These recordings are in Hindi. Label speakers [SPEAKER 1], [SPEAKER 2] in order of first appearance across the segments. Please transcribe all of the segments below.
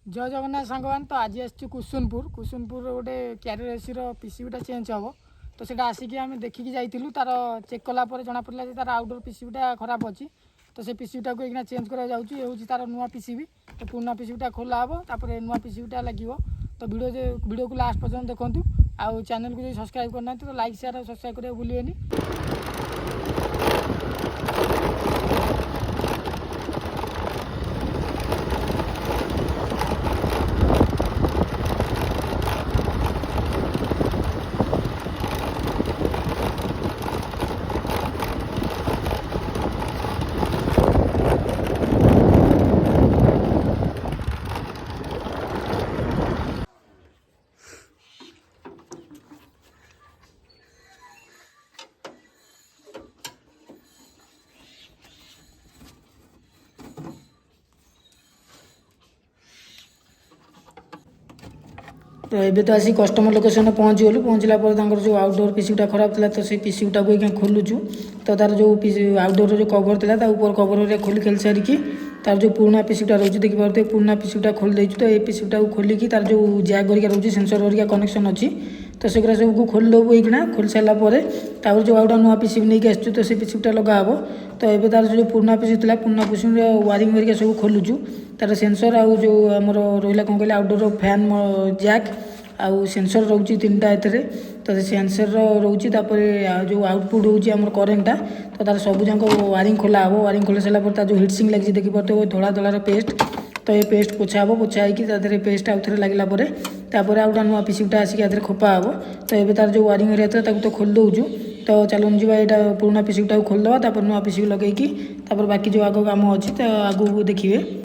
[SPEAKER 1] जय जगन्नाथ सांगवान तो आज आस कुसुमपुर गोटे क्यारियर एसी पीसीबीटा चेंज हम तो सीटा आसिक आम देखिकी जाइलु तार चेक कलापर जना पड़ा तार आउटडोर पीसीबीटा खराब अच्छी तो से पीसीबीटा को एक चेंज करा जाऊँगी तार नुआ पीसीबी तो पुराना पीसीबीटा खोला हम तापर नुआ पीसीबीटा लगे तो वीडियो को लास्ट पर्यटन देखूँ आउ चैनल को जो सब्सक्राइब करना तो लाइक शेयर और सब्सक्राइब करा भूलिए। तो ये तो आसी कस्टमर लोकेशन पहुँची गलु पहुँचला जो आउटडोर पीसीबीटा खराब था तो से पीसीबीटा को क्या खोलुचु तो तार जो आउटडोर जो कवर था ऊपर कवर खोली खेल सारिकी तार जो पुराना पीसीबीटा रोचे देखिए पुराना पीसीबीटा खोली देछु तो ये पीसीबीटा को खोलिकी तार जो जैक गरिका रोचे सेंसर गरिका कनेक्शन अच्छी तो सेगुरा सब खोली देबू ये खोली सारापर जो आउटा नुआ पीसीबी नहीं आसु तो से पीसीबीटा लगा हम तो ये तार जो पुराना पीसीबी था पुराना पीसीबी वायरिंग गरिका सब खोलुचु तार सेंसर आउ जो आमर रहा कौन कहले आउटडोर फैन जैक आउ सेंसर रोचे तीन टा एथरे तो सेंसर रोचे जो आउटपुट होची आमर करेन्टा तो तार सब जाक वायरिंग खोला हम वायरिंग खोल सारापर जो हिटसिंग लगी देखिए धड़ा धड़ार पेस्ट तो ये पेस्ट पोछा हम पोछा होकर पेस्ट आउ थे लगे आउटा नुआ पीसीबीटा आसिक खोपा हम तो ये तार जो वायरिंग एरिया था तो खोल दौचु तो चलून जी यहाँ पुराना पीसीबीटा को खोलदे नुआ पीसीबी लगेगी बाकी जो आग काम अच्छी तो आगू देखिए।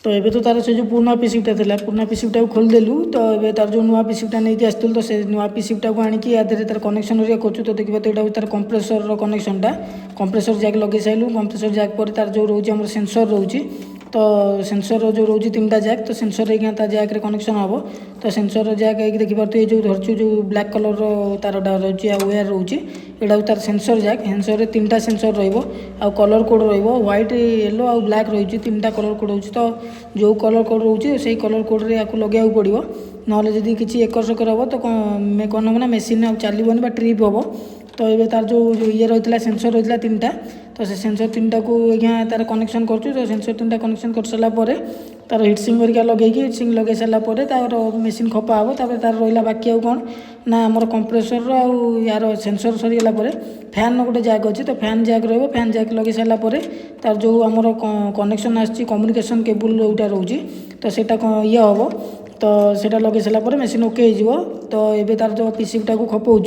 [SPEAKER 1] तो ये तो तार से जो पुराना पीसीबीटा था पुराना पीसीबीटा को खोलदेलु तो ये तार जो नुआ पीसीबीटा नहीं आसलु तो से नुआ पीसीबीटा को आनिकी यादें तार कनेक्शन कर तो देखिए तो यहाँ तार कंप्रेसर कनेक्शनटा कंप्रेसर जैक लगे सारू कंप्रेसर जैक पर तार जो रोचे आम सेंसर रोचे तो सेंसर जो रोचे तीन टा जैक तो सेंसर होता जैक कनेक्शन हम तो सेंसर जैक देखिए ये जो धरचु जो ब्लैक कलर तारटा रोचे वेयर रोचे यहाँ तार सेंसर जैक सेंसर तीन टा सेंसर रो कलर कोड व्हाइट येलो आउ ब्लैक रही तीन टा कलर कोड हो तो जो कलर कोड रोचे से कलर कोड या लगे पड़ो ना जदि किसी एकर सेकर हम तो कौन हम ना मेसीन चलने ट्रिप हम तो ये तार जो ये रही है सेंसर रही है तीन टा तो से सेंसर तीन टा को यहाँ तार कनेक्शन कर तो सेंसर तीन टा कनेक्शन कर सारापर तार हिटसिंग गरिका लगे हिटसिंग लगे सारापर तार मेसीन खपा हम तार रहा बाकी आउ कौन ना आमर कंप्रेसर आउ यार सेंसर सरीगला फैन गोटे जैक अच्छी तो फैन जैक फैन जैक लगे सारापर तार जो आमर कनेक्शन आसी कम्युनिकेशन केबुल जोटा रोचे तो सेटा ये हम तो सेटा लगे सारापर मेसीन ओके हो तो ये तार जो पीसीबीटा को खपाऊँ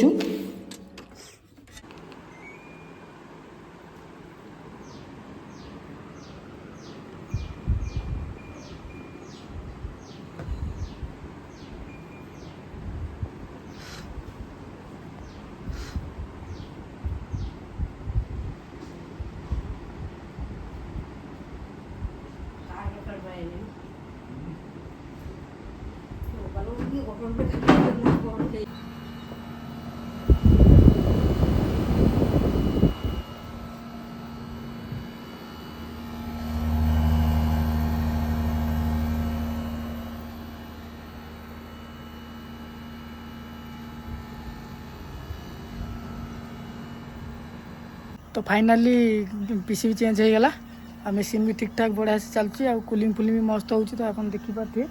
[SPEAKER 1] तो फाइनाली पीसी भी चेंज हो गला आ मशीन भी ठीक ठाक बढ़िया से चलती आ कूलिंग फुलिंग भी मस्त हो तो आप देखिपारे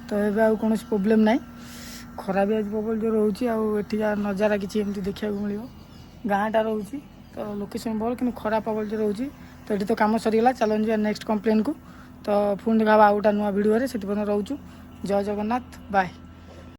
[SPEAKER 1] तो ये आउ कौन प्रोब्लेम ना खरा भी आज प्रबल जो रोचे आठिका नजारा किसी एमती देखा मिले गाँटा रोचे तो लोकेशन भल कि खरा प्रबल जो रोचे तो ये तो कम सरीगला चलन जी नेक्स्ट कंप्लेन को तो पुणी देखा आउ गोटा नुआ भिडियो से रोचु जय जगन्नाथ बाय।